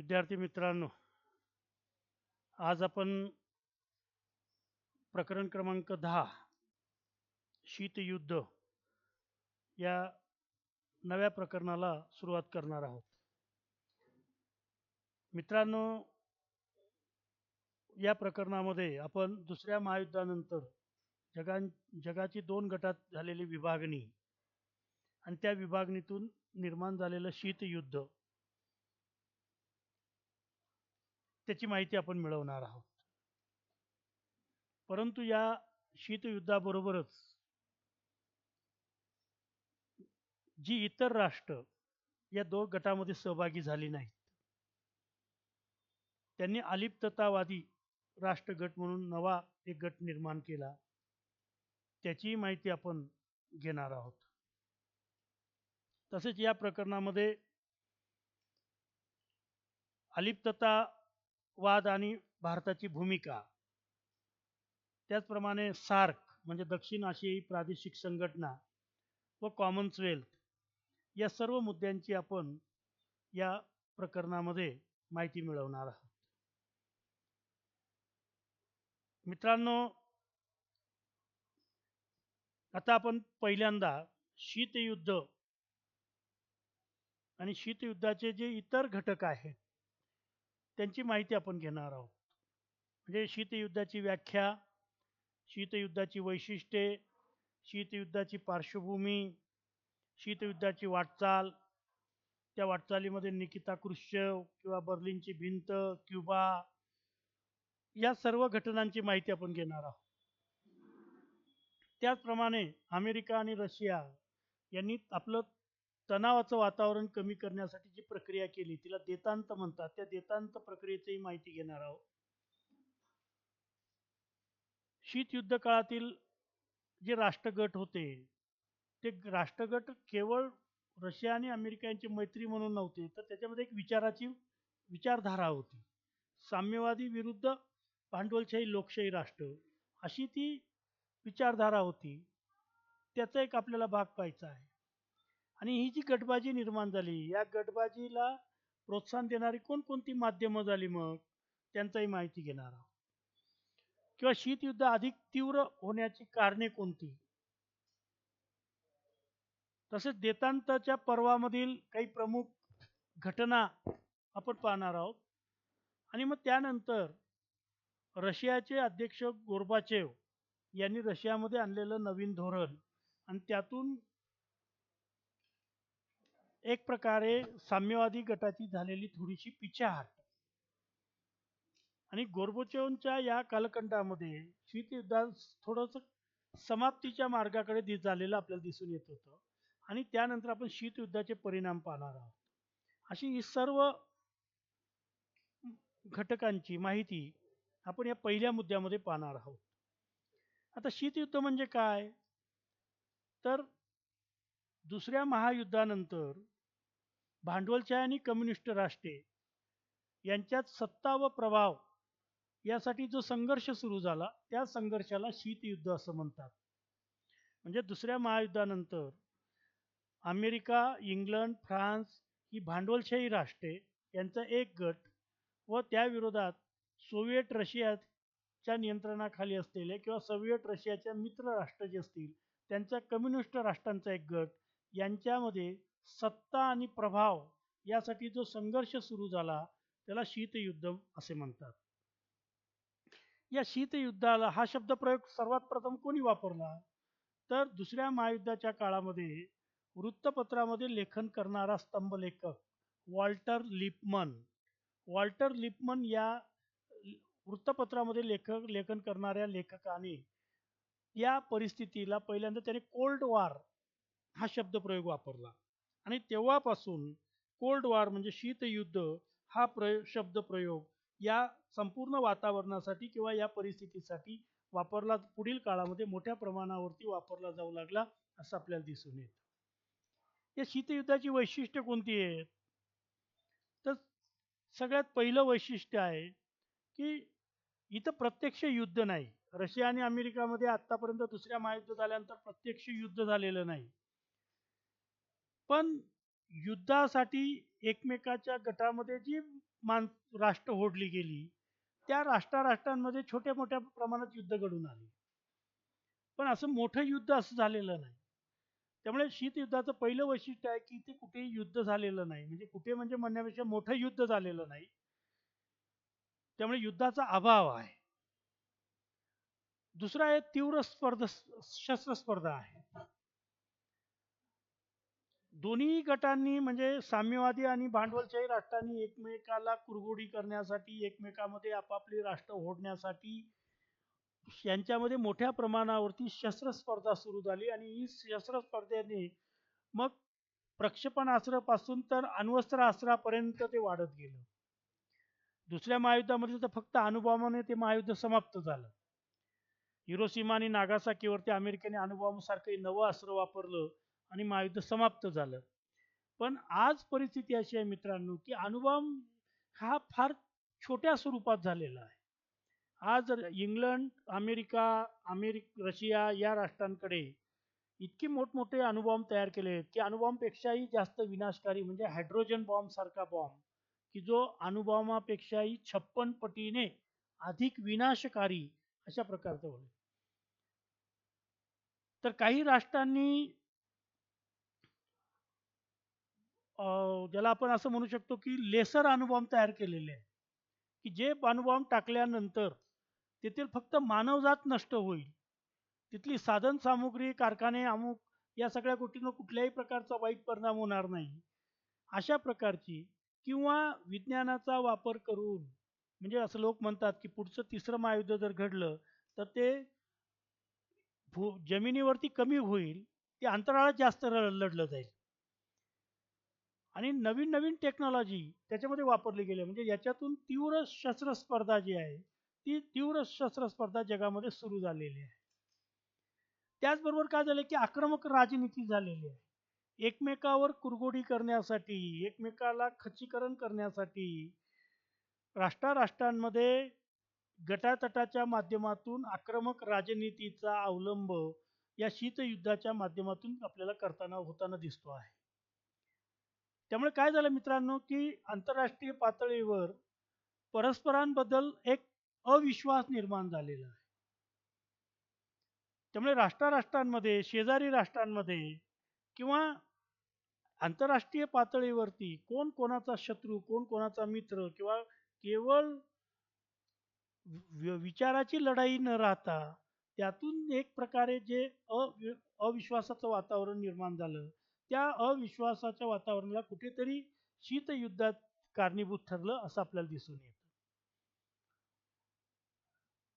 विद्यार्थी मित्रांनो, आज आपण प्रकरण क्रमांक 10 शीतयुद्ध या नव्या प्रकरणाला सुरुवात करणार आहोत. मित्रांनो, या प्रकरणामध्ये आपण दुसऱ्या महायुद्धानंतर जगां जगाची 2 गटात झालेली विभागणी आणि त्या विभागणीतून निर्माण झालेलं शीतयुद्ध त्याची माहिती आपण मिळवणार आहोत. परंतु या शीतयुद्धाबरोबरच जी इतर राष्ट्र या 2 गटामध्ये सहभागी झाली नाहीत, त्यांनी अलिप्ततावादी राष्ट्रगट म्हणून नवा एक गट निर्माण केला. त्याचीही माहिती आपण घेणार आहोत. तसेच या प्रकरणामध्ये अलिप्ततावाद आणि भारताची भूमिका, त्याचप्रमाणे सार्क म्हणजे दक्षिण आशियाई प्रादेशिक संघटना व कॉमन्सवेल्थ या सर्व मुद्द्यांची आपण या प्रकरणामध्ये माहिती मिळवणार आहोत. मित्रांनो, आता आपण पहिल्यांदा शीतयुद्ध आणि शीतयुद्धाचे जे इतर घटक आहेत त्यांची माहिती आपण घेणार आहोत. म्हणजे शीतयुद्धाची व्याख्या, शीतयुद्धाची वैशिष्ट्ये, शीतयुद्धाची पार्श्वभूमी, शीतयुद्धाची वाटचाल, त्या वाटचालीमध्ये निकिता क्रुश्चेव किंवा बर्लिनची भिंत, क्युबा या सर्व घटनांची माहिती आपण घेणार आहोत. त्याचप्रमाणे अमेरिका आणि रशिया यांनी आपलं तणावाचं वातावरण कमी करण्यासाठी जी प्रक्रिया केली तिला देतांत म्हणतात. त्या देतांत प्रक्रियेची माहिती घेणार आहोत. शीतयुद्ध काळातील जे राष्ट्रगट होते ते राष्ट्रगट केवळ रशिया आणि अमेरिका यांची मैत्री म्हणून नव्हते, तर त्याच्यामध्ये एक विचारधारा होती. साम्यवादी विरुद्ध भांडवलशाही लोकशाही राष्ट्र अशी ती विचारधारा होती. त्याचा एक आपल्याला भाग पाहायचा आहे. आणि ही जी गटबाजी निर्माण झाली, या गटबाजीला प्रोत्साहन देणारी कोणकोणती माध्यमं झाली, मग त्यांचाही माहिती घेणार आहोत. किंवा शीतयुद्ध अधिक तीव्र होण्याची कारणे कोणती, तसेच देतांतच्या पर्वामधील काही प्रमुख घटना आपण पाहणार आहोत. आणि मग त्यानंतर रशियाचे अध्यक्ष गोर्बाचेव यांनी रशियामध्ये आणलेलं नवीन धोरण आणि त्यातून एक प्रकारे साम्यवादी गटाची झालेली थोडीशी पिछेहाट आणि गोर्बाचेवच्या या कालखंडामध्ये शीतयुद्ध थोडंसं समाप्तीच्या मार्गाकडे झालेलं आपल्याला दिसून येत होतं. आणि त्यानंतर आपण शीतयुद्धाचे परिणाम पाहणार आहोत. अशी ही सर्व घटकांची माहिती आपण या पहिल्या मुद्द्यामध्ये पाहणार आहोत. आता शीतयुद्ध म्हणजे काय, तर दुसऱ्या महायुद्धानंतर भांडवलशाही आणि कम्युनिस्ट राष्ट्रे यांच्यात सत्ता व प्रभाव यासाठी जो संघर्ष सुरू झाला त्या संघर्षाला शीतयुद्ध असं म्हणतात. म्हणजे दुसऱ्या महायुद्धानंतर अमेरिका, इंग्लंड, फ्रान्स ही भांडवलशाही राष्ट्रे यांचा एक गट व त्या विरोधात सोव्हिएट रशियाच्या नियंत्रणाखाली असलेले किंवा सोव्हिएट रशियाच्या मित्र राष्ट्र जे असतील त्यांच्या कम्युनिस्ट राष्ट्रांचा एक गट यांच्यामध्ये सत्ता आणि प्रभाव यासाठी जो संघर्ष सुरू झाला त्याला शीतयुद्ध असे म्हणतात. या शीतयुद्धाला हा शब्दप्रयोग सर्वात प्रथम कोणी वापरला, तर दुसऱ्या महायुद्धाच्या काळामध्ये वृत्तपत्रामध्ये लेखन करणारा स्तंभलेखक वॉल्टर लिपमन या वृत्तपत्रामध्ये लेखन करणाऱ्या लेखकाने या परिस्थितीला पहिल्यांदा त्याने कोल्ड वॉर हा शब्दप्रयोग वापरला. आणि तेव्हापासून कोल्ड वॉर म्हणजे शीतयुद्ध हा शब्दप्रयोग या संपूर्ण वातावरणासाठी किंवा या परिस्थितीसाठी वापरला, पुढील काळामध्ये मोठ्या प्रमाणावरती वापरला जाऊ लागला असं आपल्याला दिसून येतं. या शीतयुद्धाची वैशिष्ट्ये कोणती आहेत, तर सगळ्यात पहिलं वैशिष्ट्य आहे की इथं प्रत्यक्ष युद्ध नाही. रशिया आणि अमेरिकामध्ये आतापर्यंत दुसऱ्या महायुद्ध झाल्यानंतर प्रत्यक्ष युद्ध झालेलं नाही, पण युद्धासाठी एकमेकाच्या गटामध्ये जी मान राष्ट्र ओढली गेली, त्या राष्ट्रांमध्ये छोट्या मोठ्या प्रमाणात युद्ध घडून आली. पण असं मोठं युद्ध असं झालेलं नाही. त्यामुळे शीतयुद्धाचं पहिलं वैशिष्ट्य आहे की ते कुठेही युद्ध झालेलं नाही. म्हणजे कुठे म्हणजे म्हणण्यापेक्षा मोठं युद्ध झालेलं नाही. त्यामुळे युद्धाचा अभाव आहे. दुसरा आहे तीव्र शस्त्र स्पर्धा आहे. दोन्ही गटांनी म्हणजे साम्यवादी आणि भांडवलशाही राष्ट्रांनी एकमेकाला कुरघोडी करण्यासाठी, एकमेकामध्ये आपापली राष्ट्र ओढण्यासाठी यांच्यामध्ये मोठ्या प्रमाणावरती शस्त्र स्पर्धा सुरू झाली आणि ही शस्त्र स्पर्धेने मग प्रक्षेपणास्त्रापासून तर अण्वस्त्रास्त्रापर्यंत ते वाढत गेलं. दुसऱ्या महायुद्धामध्ये तर फक्त अणुबॉम्बाने ते महायुद्ध समाप्त झालं. हिरोशिमा आणि नागासाकीवरती अमेरिकेने अणुबॉम्बसारखं नवं अस्त्र वापरलं आणि महायुद्ध समाप्त झालं. पण आज परिस्थिती अशी आहे मित्रांनो, की अणुबॉम्ब हा फार छोट्या स्वरूपात झालेला आहे. आज इंग्लंड, रशिया या राष्ट्रांकडे इतके मोठमोठे अणुबॉम्ब तयार केले आहेत की अणुबॉम्बपेक्षाही जास्त विनाशकारी म्हणजे हायड्रोजन बॉम्ब सारखा बॉम्ब, की जो अणुबॉम्बापेक्षाही 56 पटीने अधिक विनाशकारी अशा प्रकारचा होईल. तर काही राष्ट्रांनी ज्याला आपण असं म्हणू शकतो की लेसर अणुबॉम्ब तयार केलेले आहे, की जे अणुबॉम्ब टाकल्यानंतर तेथील फक्त मानवजात नष्ट होईल. तिथली साधन सामुग्री, कारखाने, अमुक या सगळ्या गोष्टींवर कुठल्याही प्रकारचा वाईट परिणाम होणार नाही. अशा प्रकारची किंवा विज्ञानाचा वापर करून म्हणजे असं लोक म्हणतात की पुढचं तिसरं महायुद्ध जर घडलं तर ते जमिनीवरती कमी होईल, ते अंतराळात जास्त लढलं जाईल. आणि नवीन नवीन टेक्नॉलॉजी त्याच्यामध्ये वापरली गेली. म्हणजे याच्यातून तीव्र शस्त्र स्पर्धा जी आहे, ती तीव्र शस्त्र स्पर्धा जगामध्ये सुरू झालेली आहे. त्याचबरोबर काय झालं की आक्रमक राजनीती झालेली आहे. एकमेकावर कुरघोडी करण्यासाठी, एकमेकाला खच्चीकरण करण्यासाठी राष्ट्रांमध्ये गटातटाच्या माध्यमातून आक्रमक राजनीतीचा अवलंब या शीतयुद्धाच्या माध्यमातून आपल्याला होताना दिसतो आहे. त्यामुळे काय झालं मित्रांनो, की आंतरराष्ट्रीय पातळीवर परस्परांबद्दल एक अविश्वास निर्माण झालेला आहे. त्यामुळे राष्ट्रांमध्ये, शेजारी राष्ट्रांमध्ये किंवा आंतरराष्ट्रीय पातळीवरती कोण कोणाचा शत्रू, कोण कोणाचा मित्र किंवा केवळ विचाराची लढाई न राहता त्यातून एक प्रकारे जे अविश्वासाचं वातावरण निर्माण झालं, त्या अविश्वासाच्या वातावरणाला कुठेतरी शीतयुद्धात कारणीभूत ठरलं असं आपल्याला दिसून येतं.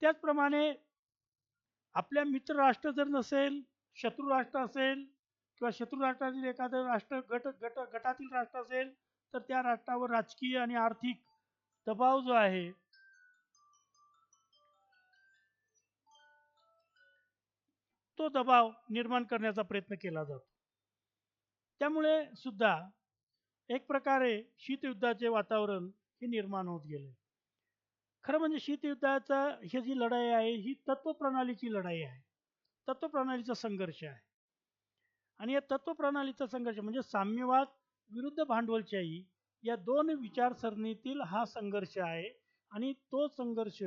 त्याचप्रमाणे आपल्या मित्र राष्ट्र जर नसेल, शत्रू राष्ट्र असेल किंवा शत्रू राष्ट्रातील एखादं राष्ट्र गटातील राष्ट्र असेल तर त्या राष्ट्रावर राजकीय आणि आर्थिक दबाव जो आहे तो दबाव निर्माण करण्याचा प्रयत्न केला जातो. त्यामुळे सुद्धा एक प्रकारे शीतयुद्धाचे वातावरण हे निर्माण होत गेले. खरं म्हणजे शीतयुद्धाचा ही जी लढाई आहे ही तत्वप्रणालीची लढाई आहे, तत्वप्रणालीचा संघर्ष आहे. आणि या तत्वप्रणालीचा संघर्ष म्हणजे साम्यवाद विरुद्ध भांडवलशाही या दोन विचारसरणीतील हा संघर्ष आहे. आणि तो संघर्ष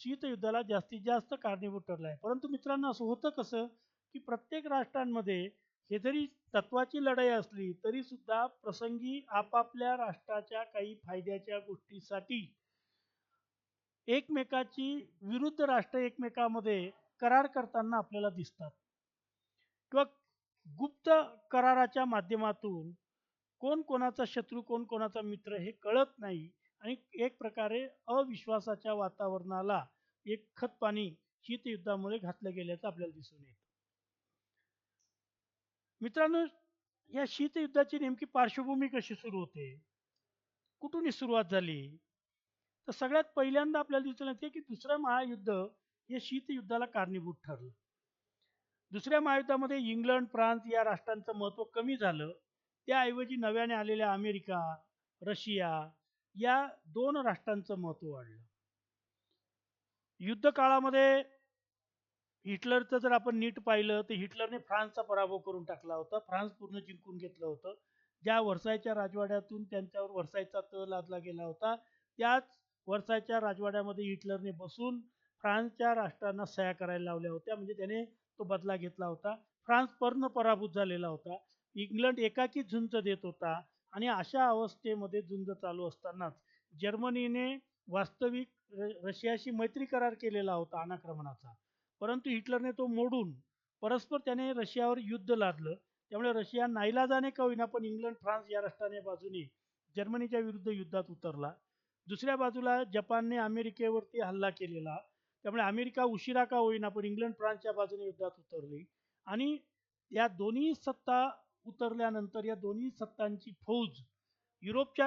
शीतयुद्धाला जास्तीत जास्त कारणीभूत ठरला आहे. परंतु मित्रांनो, असं होतं कसं की प्रत्येक राष्ट्रांमध्ये हे जरी तत्वाची लढाई असली तरी सुद्धा प्रसंगी आपापल्या राष्ट्राच्या काही फायद्याच्या गोष्टीसाठी एकमेकाची विरुद्ध राष्ट्र एकमेकामध्ये करार करताना आपल्याला दिसतात किंवा गुप्त कराराच्या माध्यमातून कोण कोणाचा शत्रू, कोण कोणाचा मित्र हे कळत नाही आणि एक प्रकारे अविश्वासाच्या वातावरणाला एक खतपाणी शीतयुद्धामुळे घातलं गेल्याचं आपल्याला दिसून येतं. मित्रांनो, या शीतयुद्धाची नेमकी पार्श्वभूमी कशी सुरू होते, कुठून ही सुरुवात झाली? तर सगळ्यात पहिल्यांदा आपल्याला दिसून येते की दुसरं महायुद्ध हे शीतयुद्धाला कारणीभूत ठरलं. दुसऱ्या महायुद्धामध्ये इंग्लंड, फ्रान्स या राष्ट्रांचं महत्त्व कमी झालं. त्याऐवजी नव्याने आलेल्या अमेरिका, रशिया या दोन राष्ट्रांचं महत्त्व वाढलं. युद्ध काळामध्ये हिटलरचं जर आपण नीट पाहिलं तर हिटलरने फ्रान्सचा पराभव करून टाकला होता. फ्रान्स पूर्ण जिंकून घेतलं होतं. ज्या वर्सायच्या राजवाड्यातून त्यांच्यावर वर्सायचा तह लादला गेला होता, त्याच वर्सायच्या राजवाड्यामध्ये हिटलरने बसून फ्रान्सच्या राष्ट्रांना सह्या करायला लावल्या होत्या. म्हणजे त्याने तो बदला घेतला होता. फ्रान्स पूर्ण पराभूत झालेला होता. इंग्लंड एकाकी झुंज देत होता आणि अशा अवस्थेमध्ये झुंज चालू असतानाच जर्मनीने वास्तविक रशियाशी मैत्री करार केलेला होता अनाक्रमणाचा. परंतु हिटलरने तो मोडून परस्पर त्याने रशियावर युद्ध लादलं. त्यामुळे रशिया नाईलाजाने का होईना पण इंग्लंड, फ्रान्स या राष्ट्राने बाजूने जर्मनीच्या विरुद्ध युद्धात उतरला. दुसऱ्या बाजूला जपानने अमेरिकेवरती हल्ला केलेला. त्यामुळे अमेरिका उशिरा का होईना पण इंग्लंड, फ्रान्सच्या बाजूने युद्धात उतरली आणि या दोन्ही सत्ता उतरल्यानंतर या दोन्ही सत्तांची फौज युरोप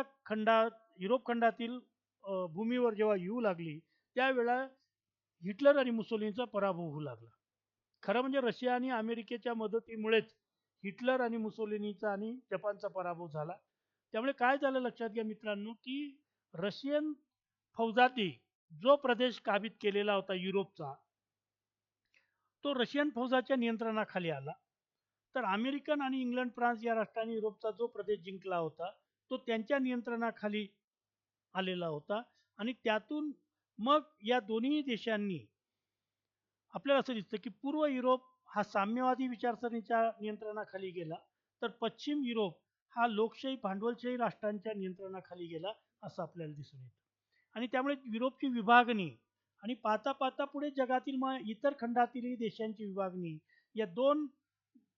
खंडातील भूमीवर जेव्हा येऊ लागली, त्यावेळेला हिटलर आणि मुसोलिनीचा पराभव होऊ लागला. खरं म्हणजे रशिया आणि अमेरिकेच्या मदतीमुळेच हिटलर आणि मुसोलिनीचा आणि जपानचा पराभव झाला. त्यामुळे काय झालं लक्षात घ्या मित्रांनो, की रशियन फौजांनी जो प्रदेश काबीज केलेला होता युरोपचा, तो रशियन फौजाच्या नियंत्रणाखाली आला. तर अमेरिकन आणि इंग्लंड, फ्रान्स या राष्ट्रांनी युरोपचा जो प्रदेश जिंकला होता, तो त्यांच्या नियंत्रणाखाली आलेला होता आणि त्यातून मग या दोन्ही देशांनी आपल्याला असं दिसतं की पूर्व युरोप हा साम्यवादी विचारसरणीच्या नियंत्रणाखाली गेला, तर पश्चिम युरोप हा लोकशाही भांडवलशाही राष्ट्रांच्या नियंत्रणाखाली गेला असं आपल्याला दिसून येतं. आणि त्यामुळे युरोपची विभागणी आणि पाहता पाहता पुढे जगातील इतर खंडातीलही देशांची विभागणी या दोन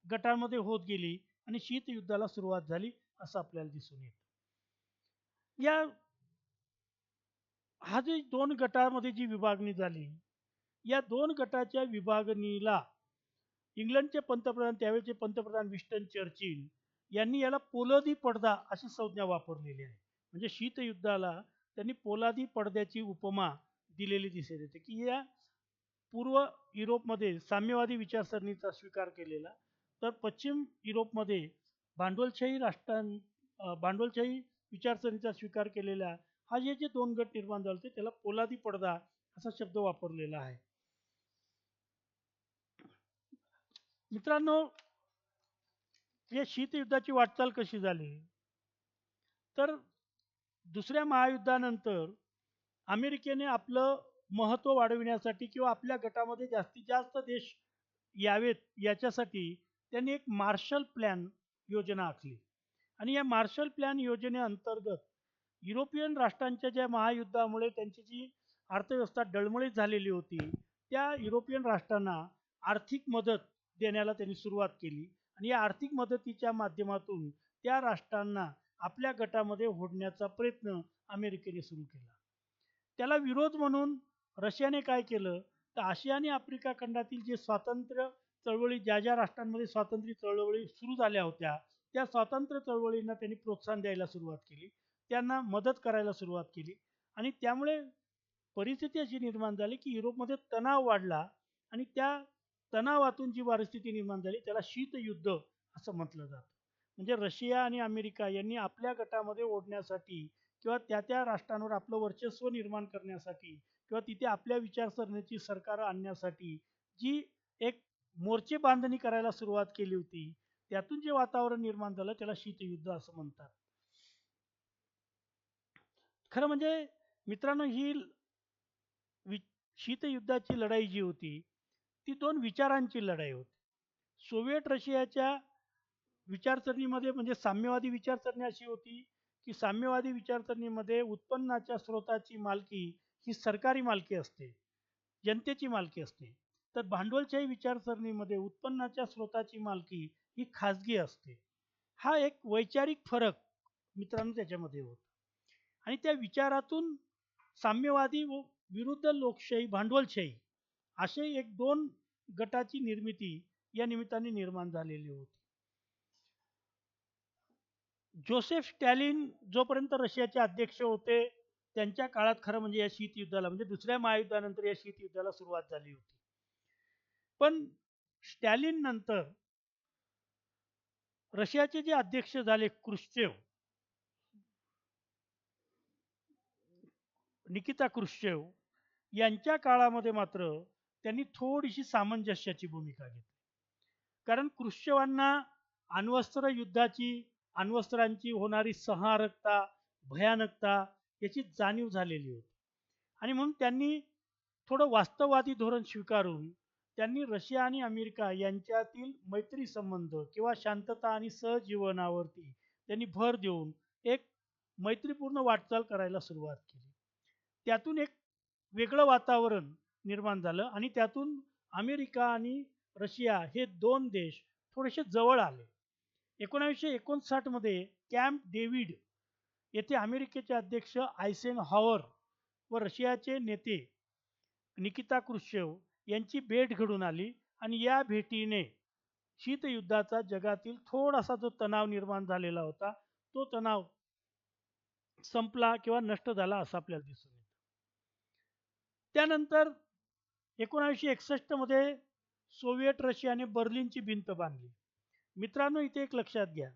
गटांमध्ये होत गेली आणि शीतयुद्धाला सुरुवात झाली असं आपल्याला दिसून येतं. या हा जी दोन गटामध्ये जी विभागणी झाली, या दोन गटाच्या विभागणीला इंग्लंडचे पंतप्रधान, त्यावेळेचे पंतप्रधान विन्स्टन चर्चिल यांनी याला पोलादी पडदा अशी संज्ञा वापरलेली आहे. म्हणजे शीतयुद्धाला त्यांनी पोलादी पडद्याची उपमा दिलेली दिसून येते, की या पूर्व युरोपमध्ये साम्यवादी विचारसरणीचा स्वीकार केलेला, तर पश्चिम युरोपमध्ये भांडवलशाही विचारसरणीचा स्वीकार केलेला हा जे दोन गट निर्माण झाले होते त्याला पोलादी पडदा असा शब्द वापरलेला आहे. मित्रांनो, या शीतयुद्धाची वाटचाल कशी झाली, तर दुसऱ्या महायुद्धानंतर अमेरिकेने आपलं महत्त्व वाढविण्यासाठी किंवा आपल्या गटामध्ये जास्तीत जास्त देश यावेत याच्यासाठी त्यांनी एक मार्शल प्लॅन योजना आखली. आणि या मार्शल प्लॅन योजनेअंतर्गत युरोपियन राष्ट्रांच्या ज्या महायुद्धामुळे त्यांची जी अर्थव्यवस्था डळमळीत झालेली होती, त्या युरोपियन राष्ट्रांना आर्थिक मदत देण्याला त्यांनी सुरुवात केली आणि या आर्थिक मदतीच्या माध्यमातून त्या राष्ट्रांना आपल्या गटामध्ये ओढण्याचा प्रयत्न अमेरिकेने सुरू केला. त्याला विरोध म्हणून रशियाने काय केलं, तर आशिया आणि आफ्रिका खंडातील जे स्वातंत्र्य चळवळी, ज्या ज्या राष्ट्रांमध्ये स्वातंत्र्य चळवळी सुरू झाल्या होत्या, त्या स्वातंत्र्य चळवळींना त्यांनी प्रोत्साहन द्यायला सुरुवात केली, त्यांना मदत करायला सुरुवात केली आणि त्यामुळे परिस्थिती अशी निर्माण झाली की युरोपमध्ये तणाव वाढला आणि त्या तणावातून जी परिस्थिती निर्माण झाली त्याला शीतयुद्ध असं म्हटलं जातं. म्हणजे रशिया आणि अमेरिका यांनी आपल्या गटामध्ये ओढण्यासाठी किंवा त्या राष्ट्रांवर आपलं वर्चस्व निर्माण करण्यासाठी किंवा तिथे आपल्या विचारसरणीची सरकार आणण्यासाठी जी एक मोर्चे बांधणी करायला सुरुवात केली होती, त्यातून जे वातावरण निर्माण झालं त्याला शीतयुद्ध असं म्हणतात. खरं म्हणजे मित्रांनो, ही शीतयुद्धाची लढाई जी होती ती दोन विचारांची लढाई होती. सोव्हिएट रशियाच्या विचारसरणीमध्ये म्हणजे साम्यवादी विचारसरणी अशी होती की साम्यवादी विचारसरणीमध्ये उत्पन्नाच्या स्रोताची मालकी ही सरकारी मालकी असते, जनतेची मालकी असते. तर भांडवलशाही विचारसरणीमध्ये उत्पन्नाच्या स्रोताची मालकी ही खाजगी असते. हा एक वैचारिक फरक मित्रांनो त्याच्यामध्ये होता आणि त्या विचारातून साम्यवादी व विरुद्ध लोकशाही, भांडवलशाही असे एक दोन गटाची निर्मिती या निमित्ताने निर्माण झालेली होती. जोसेफ स्टॅलिन जोपर्यंत रशियाचे अध्यक्ष होते त्यांच्या काळात खरं म्हणजे या शीतयुद्धाला म्हणजे दुसऱ्या महायुद्धानंतर या शीतयुद्धाला सुरुवात झाली होती. पण स्टॅलिन नंतर रशियाचे जे अध्यक्ष झाले निकिता क्रुश्चेव यांच्या काळामध्ये मात्र त्यांनी थोडीशी सामंजस्याची भूमिका घेतली. कारण क्रुश्चेवांना अण्वस्त्र युद्धाची अण्वस्त्रांची होणारी संहारकता, भयानकता याची जाणीव झालेली होती. आणि म्हणून त्यांनी थोडं वास्तववादी धोरण स्वीकारून त्यांनी रशिया आणि अमेरिका यांच्यातील मैत्री संबंध किंवा शांतता आणि सहजीवनावरती त्यांनी भर देऊन एक मैत्रीपूर्ण वाटचाल करायला सुरुवात केली. त्यातून एक वेगळं वातावरण निर्माण झालं आणि त्यातून अमेरिका आणि रशिया हे दोन देश थोडेसे जवळ आले. 1959 मध्ये कॅम्प डेव्हिड येथे अमेरिकेचे अध्यक्ष आयसेनहॉवर व रशियाचे नेते निकिता क्रुश्चेव यांची भेट घडून आली आणि या भेटीने शीतयुद्धाचा जगातील थोडासा जो तणाव निर्माण झालेला होता तो तणाव संपला किंवा नष्ट झाला असं आपल्याला दिसून येतं. त्यानंतर 1961 मध्ये सोव्हिएट रशियाने बर्लिनची भिंत बांधली. मित्रांनो, इथे एक लक्षात घ्या,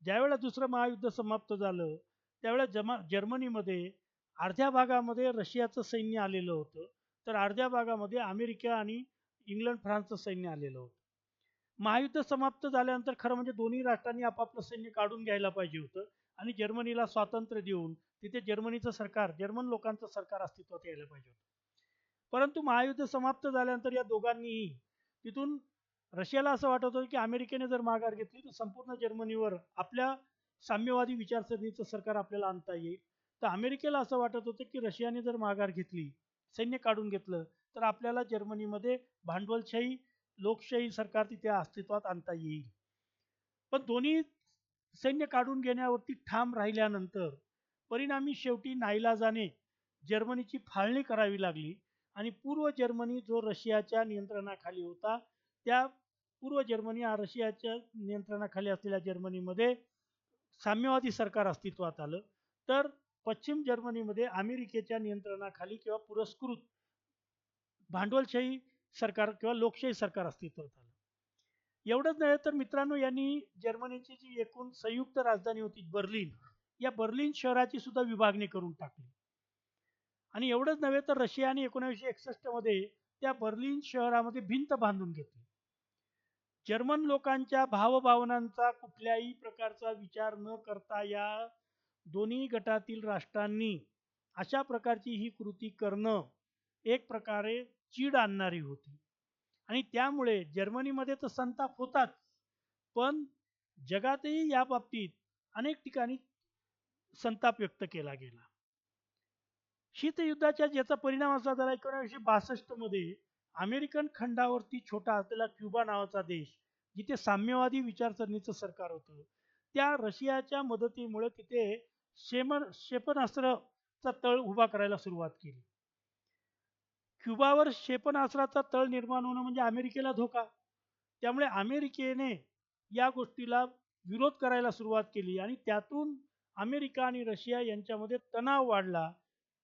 ज्यावेळेला दुसरं महायुद्ध समाप्त झालं त्यावेळेला जर्मनीमध्ये अर्ध्या भागामध्ये रशियाचं सैन्य आलेलं होतं, तर अर्ध्या भागामध्ये अमेरिका आणि इंग्लंड फ्रान्सचं सैन्य आलेलं होतं. महायुद्ध समाप्त झाल्यानंतर खरं म्हणजे दोन्ही राष्ट्रांनी आपापलं सैन्य काढून घ्यायला पाहिजे होतं आणि जर्मनीला स्वातंत्र्य देऊन तिथे जर्मनीचं सरकार, जर्मन लोकांचं सरकार अस्तित्वात यायला पाहिजे होतं. परंतु महायुद्ध समाप्त झाल्यानंतर या दोघांनीही तिथून रशियाला असं वाटत होतं की अमेरिकेने जर माघार घेतली तर संपूर्ण जर्मनीवर आपल्या साम्यवादी विचारसरणीचं सरकार आपल्याला आणता येईल. तर अमेरिकेला असं वाटत होतं की रशियाने जर माघार घेतली, सैन्य काढून घेतलं, तर आपल्याला जर्मनीमध्ये भांडवलशाही लोकशाही सरकार तिथे अस्तित्वात आणता येईल. पण दोन्ही सैन्य काढून घेण्यावरती ठाम राहिल्यानंतर परिणामी शेवटी नाईलाजाने जर्मनीची फाळणी करावी लागली आणि पूर्व जर्मनी जो रशियाच्या नियंत्रणाखाली होता, त्या पूर्व जर्मनी हा रशियाच्या नियंत्रणाखाली असलेल्या जर्मनीमध्ये साम्यवादी सरकार अस्तित्वात आलं. तर पश्चिम जर्मनीमध्ये अमेरिकेच्या नियंत्रणाखाली किंवा पुरस्कृत भांडवलशाही सरकार किंवा लोकशाही सरकार अस्तित्वात आलं. एवढंच नव्हे तर मित्रांनो, यांनी जर्मनीची जी एकूण संयुक्त राजधानी होती बर्लिन, या बर्लिन शहराची सुद्धा विभागणी करून टाकली. आणि एवढंच नव्हे तर रशियाने 1961 मध्ये त्या बर्लिन शहरामध्ये भिंत बांधून घेतली. जर्मन लोकांच्या भावभावनांचा कुठल्याही प्रकारचा विचार न करता या दोन्ही गटातील राष्ट्रांनी अशा प्रकारची ही कृती करणं एक प्रकारे चीड आणणारी होती. आणि त्यामुळे जर्मनीमध्ये तर संताप होताच, पण जगातही या बाबतीत अनेक ठिकाणी संताप व्यक्त केला गेला. शीतयुद्धाच्या ज्याचा परिणाम असा झाला 1962 मध्ये अमेरिकन खंडावरती छोटा असलेला क्युबा नावाचा देश, जिथे साम्यवादी विचारसरणीचं सरकार होतं, त्या रशियाच्या मदतीमुळे तिथे क्षेपणास्त्राचा तळ उभा करायला सुरुवात केली. क्युबावर क्षेपणास्त्राचा तळ निर्माण होणं म्हणजे अमेरिकेला धोका. त्यामुळे अमेरिकेने या गोष्टीला विरोध करायला सुरुवात केली आणि त्यातून अमेरिका आणि रशिया यांच्यामध्ये तणाव वाढला.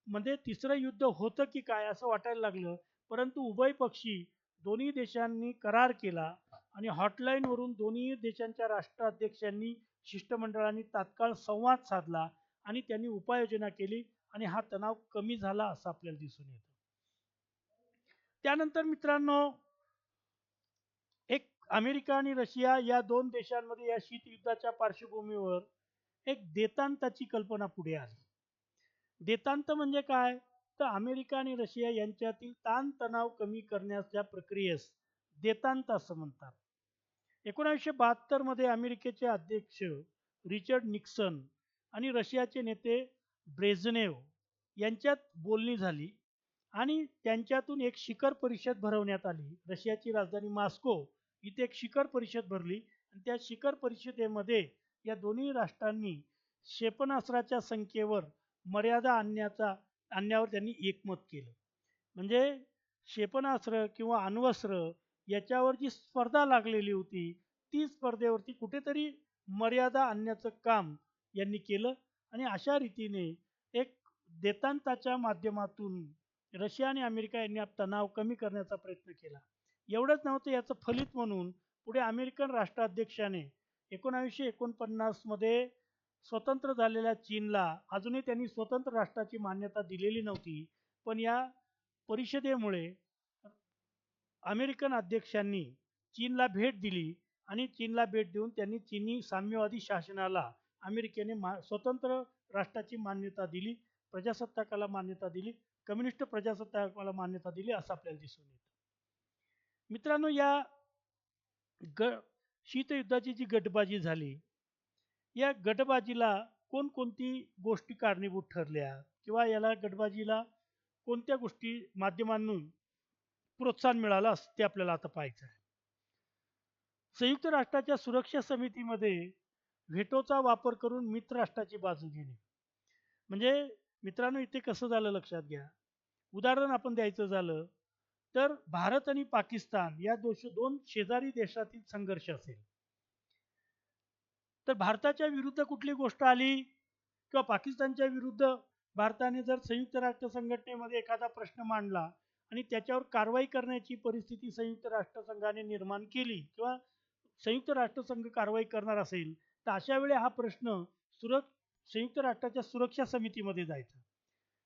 म्हणजे तिसरं युद्ध होतं की काय असं वाटायला लागलं. परंतु उभयपक्षी दोन्ही देशांनी करार केला आणि हॉटलाईनवरून दोन्ही देशांच्या राष्ट्राध्यक्षांनी शिष्टमंडळांनी तात्काळ संवाद साधला आणि त्यांनी उपाययोजना केली आणि हा तणाव कमी झाला असं आपल्याला दिसून येतं. त्यानंतर मित्रांनो, एक अमेरिका आणि रशिया या दोन देशांमध्ये या शीतयुद्धाच्या पार्श्वभूमीवर एक देतांताची कल्पना पुढे आली. देतांत म्हणजे काय, तर अमेरिका आणि रशिया यांच्यातील ताणतणाव कमी करण्याच्या प्रक्रियेस देतांत असं म्हणतात. 1972 मध्ये अमेरिकेचे अध्यक्ष रिचर्ड निक्सन आणि रशियाचे नेते ब्रेझनेव यांच्यात बोलणी झाली आणि त्यांच्यातून एक शिखर परिषद भरवण्यात आली. रशियाची राजधानी मॉस्को इथे एक शिखर परिषद भरली आणि त्या शिखर परिषदेमध्ये या दोन्ही राष्ट्रांनी क्षेपणास्त्राच्या संख्येवर मर्यादा आणण्यावर त्यांनी एकमत केलं. म्हणजे क्षेपणास्त्र किंवा अण्वस्त्र याच्यावर जी स्पर्धा लागलेली होती, ती स्पर्धेवरती कुठेतरी मर्यादा आणण्याचं काम यांनी केलं आणि अशा रीतीने एक देतांताच्या माध्यमातून रशिया आणि अमेरिका यांनी तणाव कमी करण्याचा प्रयत्न केला. एवढंच नव्हतं, याचं फलित म्हणून पुढे अमेरिकन राष्ट्राध्यक्षाने 1949 मध्ये स्वतंत्र झालेल्या चीनला, अजूनही त्यांनी स्वतंत्र राष्ट्राची मान्यता दिलेली नव्हती, पण या परिषदेमुळे अमेरिकन अध्यक्षांनी चीनला भेट दिली आणि चीनला भेट देऊन त्यांनी चीनी साम्यवादी शासनाला अमेरिकेने स्वतंत्र राष्ट्राची मान्यता दिली, प्रजासत्ताकाला मान्यता दिली, कम्युनिस्ट प्रजासत्ताकाला मान्यता दिली असं आपल्याला दिसून येतं. मित्रांनो, या ग शीतयुद्धाची जी गटबाजी झाली, या गटबाजीला कोणकोणती गोष्टी कारणीभूत ठरल्या किंवा याला गटबाजीला कोणत्या गोष्टी माध्यमांतून प्रोत्साहन मिळालं असं ते आपल्याला आता पाहायचं आहे. संयुक्त राष्ट्राच्या सुरक्षा समितीमध्ये व्हेटोचा वापर करून मित्र राष्ट्राची बाजू घेणे. म्हणजे मित्रांनो, इथे कसं झालं लक्षात घ्या. उदाहरण आपण द्यायचं झालं तर भारत आणि पाकिस्तान या दोन शेजारी देशातील संघर्ष असेल, तर भारताच्या विरुद्ध कुठली गोष्ट आली किंवा पाकिस्तानच्या विरुद्ध भारताने जर संयुक्त राष्ट्र संघटनेमध्ये एखादा प्रश्न मांडला आणि त्याच्यावर कारवाई करण्याची परिस्थिती संयुक्त राष्ट्र संघाने निर्माण केली किंवा संयुक्त राष्ट्र संघ कारवाई करणार असेल, तर अशा वेळी हा प्रश्न संयुक्त राष्ट्राच्या सुरक्षा समितीमध्ये जायचा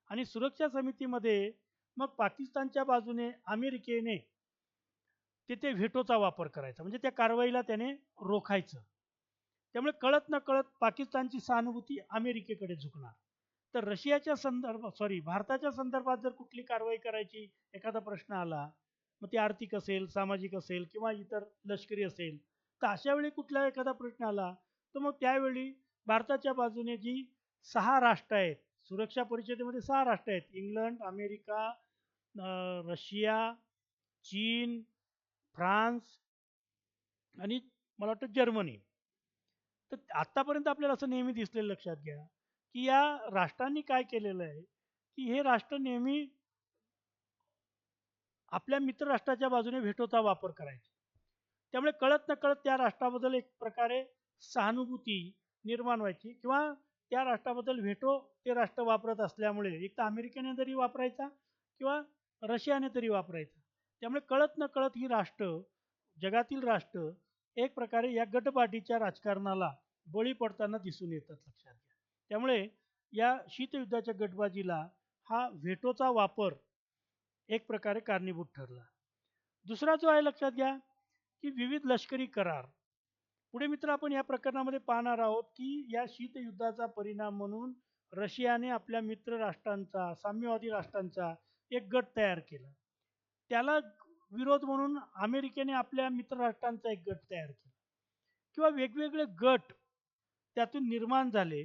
आणि सुरक्षा समितीमध्ये मग पाकिस्तानच्या बाजूने अमेरिकेने तिथे व्हेटोचा वापर करायचा, म्हणजे त्या कारवाईला त्याने रोखायचं. त्यामुळे कळत न कळत पाकिस्तानची सहानुभूती अमेरिकेकडे झुकणार. तर भारताच्या संदर्भात जर कुठली कारवाई करायची एखादा प्रश्न आला, मग ते आर्थिक असेल, सामाजिक असेल किंवा इतर लष्करी असेल, तर अशा वेळी कुठला एखादा प्रश्न आला तर मग त्यावेळी भारताच्या बाजूने जी 6 राष्ट्र आहेत, सुरक्षा परिषदेमध्ये 6 राष्ट्र आहेत, इंग्लंड, अमेरिका, रशिया, चीन, फ्रान्स आणि मला वाटतं जर्मनी. तर आतापर्यंत आपल्याला असं नेहमी दिसलेलं लक्षात घ्या, की या राष्ट्रांनी काय केलेलं आहे, की हे राष्ट्र नेहमी आपल्या मित्र राष्ट्राच्या बाजूने व्हेटोचा वापर करायचे. त्यामुळे कळत न कळत त्या राष्ट्राबद्दल एक प्रकारे सहानुभूती निर्माण व्हायची किंवा त्या राष्ट्राबद्दल व्हेटो ते राष्ट्र वापरत असल्यामुळे एक तर अमेरिकेने तरी वापरायचा किंवा रशियाने तरी वापरायचा. त्यामुळे कळत न कळत ही राष्ट्र, जगातील राष्ट्र एक प्रकारे या गटबाजीच्या राजकारणाला बळी पडताना दिसून येतात, लक्षात घ्या. त्यामुळे या शीतयुद्धाच्या गटबाजीला हा व्हेटोचा वापर एक प्रकारे कारणीभूत ठरला. दुसरा जो आहे लक्षात घ्या, की विविध लष्करी करार. पुढे मित्र आपण या प्रकरणामध्ये पाहणार आहोत, की या शीतयुद्धाचा परिणाम म्हणून रशियाने आपल्या मित्र राष्ट्रांचा, साम्यवादी राष्ट्रांचा एक गट तयार केला. त्याला विरोध म्हणून अमेरिकेने आपल्या मित्र राष्ट्रांचा एक गट तयार केला किंवा वेगवेगळे गट त्यातून निर्माण झाले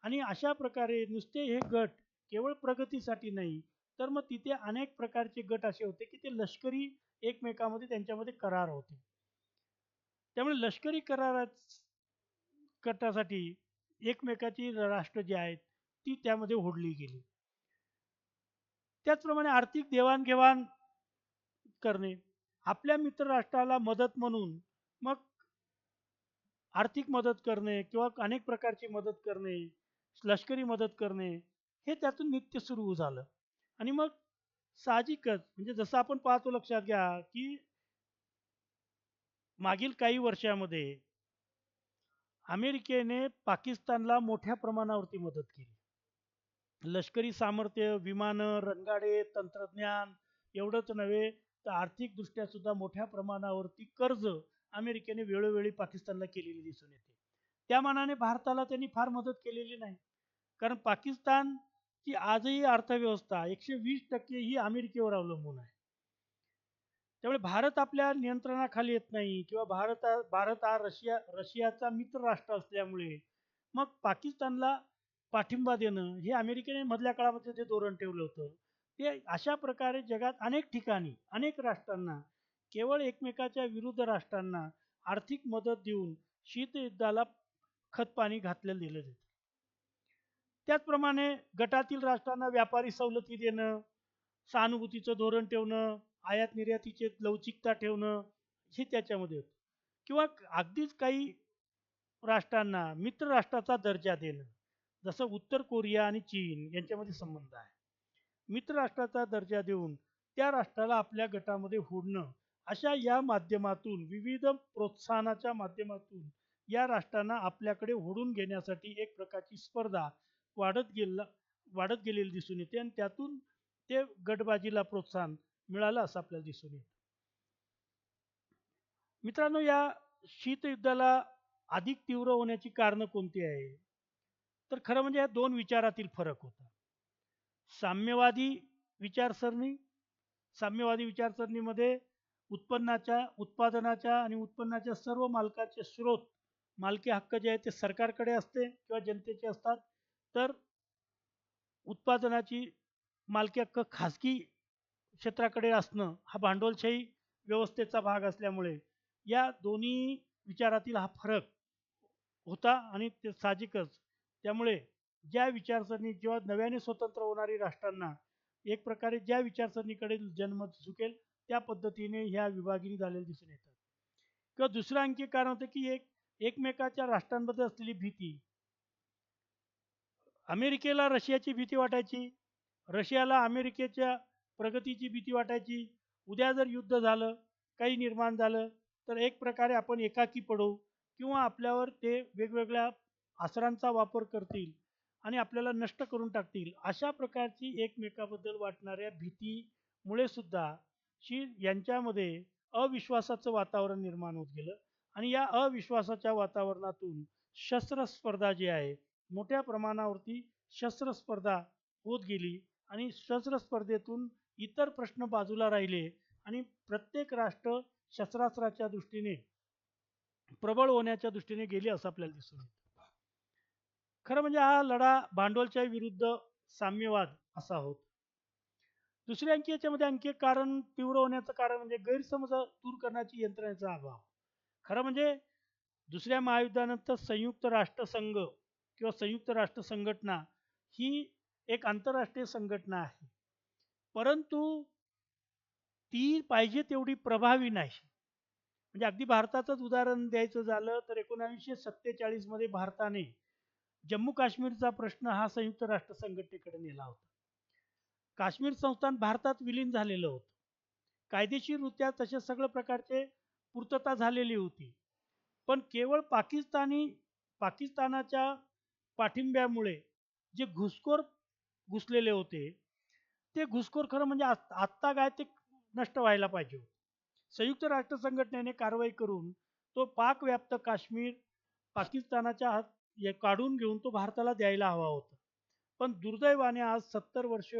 आणि अशा प्रकारे नुसते हे गट केवळ प्रगतीसाठी नाही, तर मग तिथे अनेक प्रकारचे गट असे होते की ते लष्करी एकमेकांमध्ये त्यांच्यामध्ये करार होते. त्यामुळे लष्करी गटासाठी एकमेकाची राष्ट्र जी आहेत ती त्यामध्ये ओढली गेली. त्याचप्रमाणे आर्थिक देवाणघेवाण करणे, आपल्या मित्र राष्ट्राला मदत म्हणून मग आर्थिक मदत करणे किंवा अनेक प्रकारची मदत करणे, लष्करी मदत करणे, हे त्यातून नित्य सुरू झालं. आणि मग साहजिकच म्हणजे जसं आपण पाहतो, लक्षात घ्या, की मागील काही वर्षामध्ये अमेरिकेने पाकिस्तानला मोठ्या प्रमाणावरती मदत केली. लष्करी सामर्थ्य, विमानं, रणगाडे, तंत्रज्ञान एवढंच नव्हे तर आर्थिकदृष्ट्या सुद्धा मोठ्या प्रमाणावरती कर्ज अमेरिकेने वेळोवेळी पाकिस्तानला केलेली दिसून येते. त्या मानाने भारताला त्यांनी फार मदत केलेली नाही. कारण पाकिस्तानची आजही अर्थव्यवस्था 120% ही अमेरिकेवर अवलंबून आहे. त्यामुळे भारत आपल्या नियंत्रणाखाली येत नाही किंवा भारत हा रशियाचा मित्र राष्ट्र असल्यामुळे मग पाकिस्तानला पाठिंबा देणं हे अमेरिकेने मधल्या काळामध्ये जे धोरण ठेवलं होतं, ते अशा प्रकारे जगात अनेक ठिकाणी अनेक राष्ट्रांना, केवळ एकमेकाच्या विरुद्ध राष्ट्रांना आर्थिक मदत देऊन शीतयुद्धाला खतपाणी घातलेलं दिलं जातं. त्याचप्रमाणे गटातील राष्ट्रांना व्यापारी सवलती देणं, सहानुभूतीचं धोरण ठेवणं, आयात निर्यातीचे लवचिकता ठेवणं, हे त्याच्यामध्ये होतं. किंवा अगदीच काही राष्ट्रांना मित्र राष्ट्राचा दर्जा देणं, जसं उत्तर कोरिया आणि चीन यांच्यामध्ये संबंध आहे. मित्र राष्ट्राचा दर्जा देऊन त्या राष्ट्राला आपल्या गटामध्ये होणं, अशा या माध्यमातून विविध प्रोत्साहनाच्या माध्यमातून या राष्ट्रांना आपल्याकडे ओढून घेण्यासाठी एक प्रकारची स्पर्धा वाढत गेलेली दिसून येते आणि त्यातून ते गटबाजीला प्रोत्साहन मिळालं असं आपल्याला दिसून येतं. मित्रांनो, या शीतयुद्धाला अधिक तीव्र होण्याची कारणं कोणती आहे? तर खरं म्हणजे या दोन विचारातील फरक होता. साम्यवादी विचारसरणी साम्यवादी विचारसरणीमध्ये उत्पादनाच्या आणि उत्पन्नाच्या सर्व मालकाचे स्रोत, मालकी हक्क जे आहे ते सरकारकडे असते किंवा जनतेचे असतात. तर उत्पादनाची मालकी हक्क खाजगी क्षेत्राकडे असणं हा भांडवलशाही व्यवस्थेचा भाग असल्यामुळे या दोन्ही विचारातील हा फरक होता आणि ते साहजिकच त्यामुळे ज्या विचारसरणी जेव्हा नव्याने स्वतंत्र होणारी राष्ट्रांना एक प्रकारे ज्या विचारसरणीकडे जन्म झुकेल त्या पद्धतीने ह्या विभागणी झालेल्या दिसून येतात. किंवा दुसरं आणखी कारण होतं की एकमेकाच्या राष्ट्रांबद्दल असलेली भीती. अमेरिकेला रशियाची भीती वाटायची, रशियाला अमेरिकेच्या प्रगतीची भीती वाटायची. उद्या जर युद्ध झालं, काही निर्माण झालं, तर एक प्रकारे आपण एकाकी पडू किंवा आपल्यावर ते वेगवेगळ्या अस्त्रांचा वापर करतील आणि आपल्याला नष्ट करून टाकतील. अशा प्रकारची एकमेकाबद्दल वाटणाऱ्या भीतीमुळे सुद्धा यांच्यामध्ये अविश्वासाचं वातावरण निर्माण होत गेलं आणि या अविश्वासाच्या वातावरणातून शस्त्र स्पर्धा जी आहे मोठ्या प्रमाणावरती शस्त्र स्पर्धा होत गेली आणि शस्त्र स्पर्धेतून इतर प्रश्न बाजूला राहिले आणि प्रत्येक राष्ट्र शस्त्रास्त्राच्या दृष्टीने प्रबळ होण्याच्या दृष्टीने गेली असं आपल्याला दिसून येतं. खरं म्हणजे हा लढा भांडवलशाही विरुद्ध साम्यवाद असा होता. दुसरी आणखी याच्यामध्ये आणखी एक कारण तीव्र होण्याचं कारण म्हणजे गैरसमज दूर करण्याची यंत्रणेचा अभाव. खरं म्हणजे दुसऱ्या महायुद्धानंतर संयुक्त राष्ट्रसंघ किंवा संयुक्त राष्ट्र संघटना ही एक आंतरराष्ट्रीय संघटना आहे. परंतु ती पाहिजे तेवढी प्रभावी नाही. म्हणजे अगदी भारताचंच उदाहरण द्यायचं झालं तर 1947 मध्ये भारताने जम्मू काश्मीरचा प्रश्न हा संयुक्त राष्ट्र संघटनेकडे नेला होता. काश्मीर संस्थान भारतात विलीन झालेलं होतं. कायदेशीररित्या तसे सगळ्या प्रकारचे पूर्तता झालेली होती. पण केवळ पाकिस्तानाच्या पाठिंब्यामुळे जे घुसखोर घुसलेले होते, ते घुसखोर खरं म्हणजे आत्ता काय ते नष्ट व्हायला पाहिजे होते. संयुक्त राष्ट्र संघटनेने कारवाई करून तो पाकव्याप्त काश्मीर पाकिस्तानाच्या काढून घेऊन तो भारताला द्यायला हवा होता. पण दुर्दैवाने आज 75 वर्ष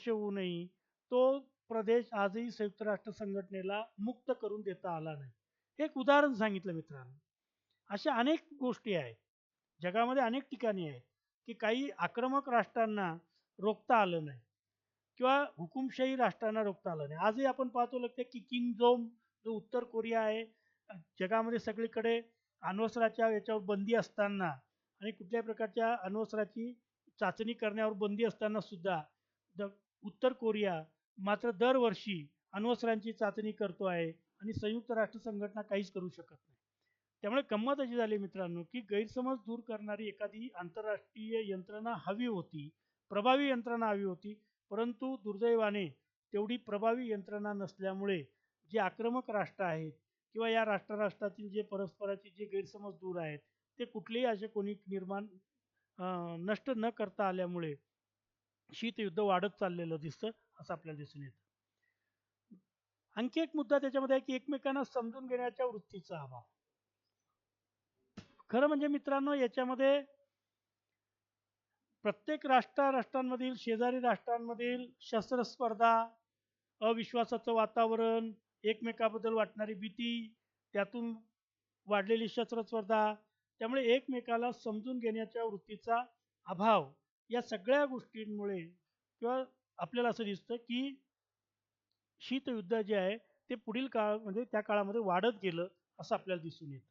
होऊनही तो प्रदेश आजही संयुक्त राष्ट्र संघटनेला मुक्त करून देता आला नाही. हे एक उदाहरण सांगितलं मित्रांनो. अशा अनेक गोष्टी आहेत. जगामध्ये अनेक ठिकाणी आहेत की काही आक्रमक राष्ट्रांना रोखता आलं नाही किंवा हुकुमशाही राष्ट्रांना रोखता आलं नाही. आजही आपण पाहतो लागते की किंग जोम जो उत्तर कोरिया आहे, जगामध्ये सगळीकडे अण्वस्त्राच्या याच्यावर बंदी असताना आणि कुठल्याही प्रकारच्या अण्वस्त्राची चाचणी करण्यावर बंदी असताना सुद्धा उत्तर कोरिया मात्र दरवर्षी अण्वस्त्रांची चाचणी करतो आहे आणि संयुक्त राष्ट्र संघटना काहीच करू शकत नाही. त्यामुळे गंमत अशी झाली मित्रांनो की गैरसमज दूर करणारी एखादी आंतरराष्ट्रीय यंत्रणा हवी होती, प्रभावी यंत्रणा हवी होती. परंतु दुर्दैवाने तेवढी प्रभावी यंत्रणा नसल्यामुळे जे आक्रमक राष्ट्र आहेत किंवा या राष्ट्रातील जे परस्पराचे जे गैरसमज दूर आहेत ते कुठलेही असे कोणी नष्ट न करता आल्यामुळे शीतयुद्ध वाढत चाललेलं दिसतं असं आपल्याला दिसून येतं. आणखी एक मुद्दा त्याच्यामध्ये आहे की एकमेकांना समजून घेण्याच्या वृत्तीचा अभाव. खरं म्हणजे मित्रांनो याच्यामध्ये प्रत्येक राष्ट्रांमधील शेजारी राष्ट्रांमधील शस्त्र स्पर्धा, अविश्वासाचं वातावरण, एकमेकाबद्दल वाटणारी भीती, त्यातून वाढलेली शस्त्र स्पर्धा, त्यामुळे एकमेकाला समजून घेण्याच्या वृत्तीचा अभाव या सगळ्या गोष्टींमुळे किंवा आपल्याला असं दिसतं की शीतयुद्ध जे आहे ते पुढील काळ म्हणजे त्या काळामध्ये वाढत गेलं असं आपल्याला दिसून येतं.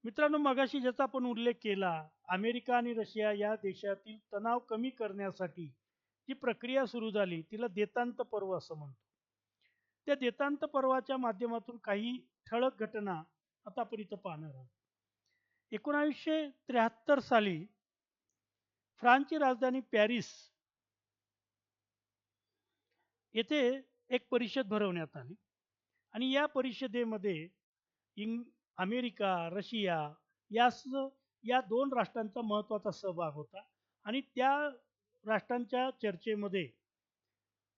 मित्रांनो मगाशी ज्याचा आपण उल्लेख केला, अमेरिका आणि रशिया या देशातील तणाव कमी करण्यासाठी जी प्रक्रिया सुरू झाली तिला देतांत पर्व असं म्हणतो. त्या देतांत पर्वाच्या माध्यमातून काही ठळक घटना आता आपण इथं पाहणार आहोत. 1973 साली फ्रान्सची राजधानी पॅरिस येथे एक परिषद भरवण्यात आली आणि या परिषदेमध्ये अमेरिका, रशिया या दोन राष्ट्रांचा महत्त्वाचा सहभाग होता आणि त्या राष्ट्रांच्या चर्चेमध्ये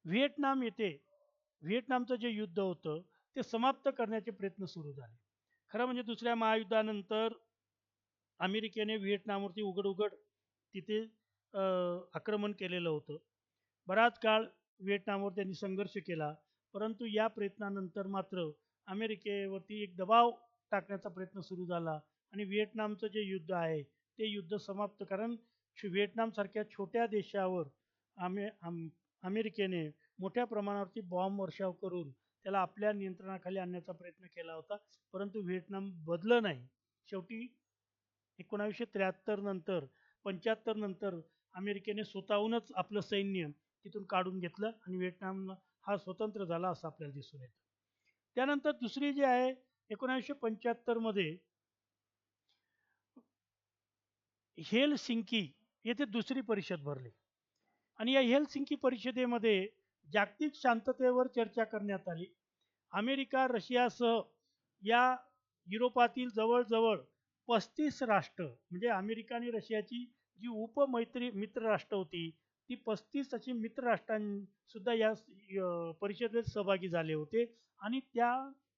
व्हिएतनाम येथे व्हिएतनामचं जे युद्ध होतं ते समाप्त करण्याचे प्रयत्न सुरू झाले. खरं म्हणजे दुसऱ्या महायुद्धानंतर अमेरिकेने व्हिएतनामवरती उघड उघड तिथे आक्रमण केलेलं होतं. बराच काळ व्हिएतनामवर त्यांनी संघर्ष केला. परंतु या प्रयत्नानंतर मात्र अमेरिकेवरती एक दबाव टाकण्याचा प्रयत्न सुरू झाला आणि व्हिएतनामचं जे युद्ध आहे ते युद्ध समाप्त, कारण व्हिएतनामसारख्या छोट्या देशावर अमेरिकेने मोठ्या प्रमाणावरती बॉम्ब वर्षाव करून त्याला आपल्या नियंत्रणाखाली आणण्याचा प्रयत्न केला होता. परंतु व्हिएतनाम बदलं नाही. शेवटी 1973 नंतर 75 नंतर अमेरिकेने स्वतःहूनच आपलं सैन्य तिथून काढून घेतलं आणि व्हिएतनाम हा स्वतंत्र झाला असं आपल्याला दिसून येतं. त्यानंतर दुसरी जी आहे 1975 मध्ये हेलसिंकी येथे दुसरी परिषद भरली आणि या हेलसिंकी परिषदेमध्ये जागतिक शांततेवर चर्चा करण्यात आली. अमेरिका, रशियासह या युरोपातील जवळजवळ 35 राष्ट्र, म्हणजे अमेरिका आणि रशियाची जी मित्र राष्ट्र होती ती 35 अशी मित्र राष्ट्रांसुद्धा या परिषदेत सहभागी झाले होते आणि त्या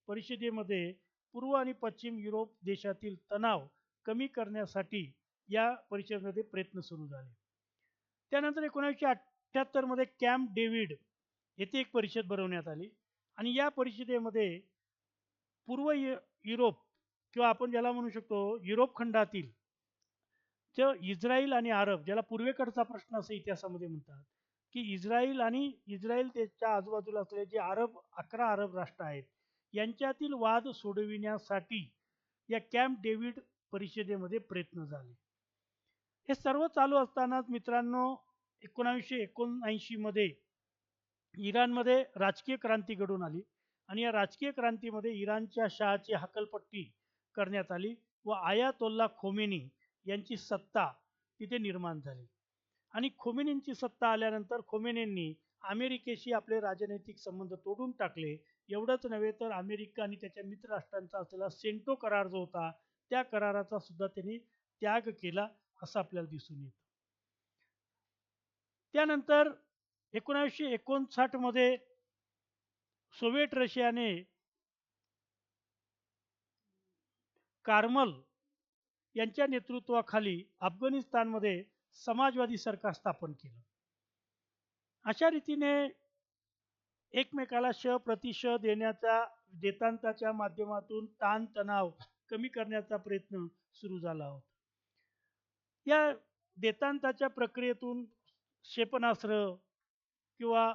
परिषदेमध्ये पूर्व आणि पश्चिम युरोप देशातील तणाव कमी करण्यासाठी या परिषदेमध्ये प्रयत्न सुरू झाले. त्यानंतर 1978 मध्ये कॅम्प डेव्हिड येथे एक परिषद भरवण्यात आली आणि या परिषदेमध्ये युरोप किंवा आपण ज्याला म्हणू शकतो युरोप खंडातील जे इस्रायल आणि अरब, ज्याला पूर्वेकडचा प्रश्न असं इतिहासामध्ये म्हणतात, की इस्रायल त्याच्या आजूबाजूला असलेले जे 11 अरब राष्ट्र आहेत यांच्यातील वाद सोडविण्यासाठी या कॅम्प डेव्हिड परिषदेमध्ये प्रयत्न झाले. हे सर्व चालू असतानाच मित्रांनो 1979 मध्ये इराणमध्ये राजकीय क्रांती घडून आली आणि या राजकीय क्रांतीमध्ये इराणच्या शहाची हकलपट्टी करण्यात आली व आयातोल्ला खोमेनी यांची सत्ता तिथे निर्माण झाली आणि खोमेनींची सत्ता आल्यानंतर खोमेनींनी अमेरिकेशी आपले राजनैतिक संबंध तोडून टाकले. एवढंच नव्हे तर अमेरिका आणि त्याच्या मित्र राष्ट्रांचा असलेला सेंटो करार जो होता त्या कराराचा सुद्धा त्यांनी त्याग केला असं आपल्याला दिसून येतं. त्यानंतर 1959 मध्ये सोव्हिएट रशियाने कार्मल यांच्या नेतृत्वाखाली अफगाणिस्तानमध्ये समाजवादी सरकार स्थापन केलं. अशा रीतीने एकमेकाला प्रतिश देतांताच्या माध्यमातून ताणतणाव कमी करण्याचा प्रयत्न सुरू झाला होता. या देतांताच्या प्रक्रियेतून क्षेपणास्त्र किंवा